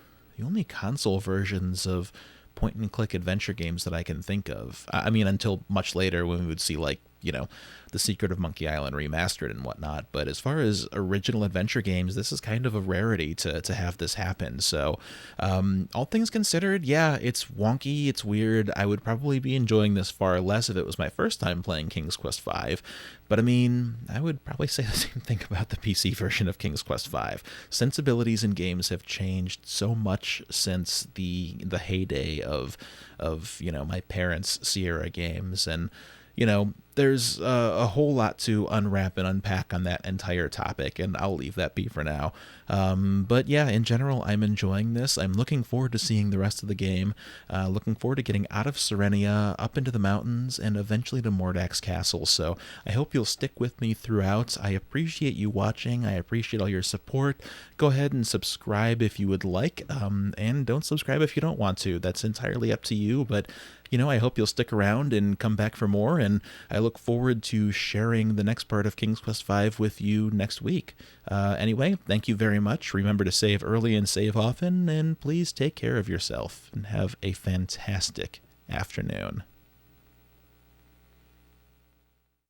console versions of point-and-click adventure games that I can think of. I mean, until much later when we would see, like, you know, The Secret of Monkey Island remastered and whatnot. But as far as original adventure games, this is kind of a rarity to have this happen. So, all things considered, yeah, it's wonky, it's weird. I would probably be enjoying this far less if it was my first time playing King's Quest V. But I mean, I would probably say the same thing about the PC version of King's Quest V. Sensibilities in games have changed so much since the heyday of you know, my parents' Sierra games, and you know, there's a whole lot to unwrap and unpack on that entire topic, and I'll leave that be for now. But yeah, in general, I'm enjoying this. I'm looking forward to seeing the rest of the game. Looking forward to getting out of Serenia, up into the mountains, and eventually to Mordak's castle. So I hope you'll stick with me throughout. I appreciate you watching. I appreciate all your support. Go ahead and subscribe if you would like, and don't subscribe if you don't want to. That's entirely up to you, but you know, I hope you'll stick around and come back for more, and I look forward to sharing the next part of King's Quest V with you next week. Anyway, thank you very much. Remember to save early and save often, and please take care of yourself, and have a fantastic afternoon.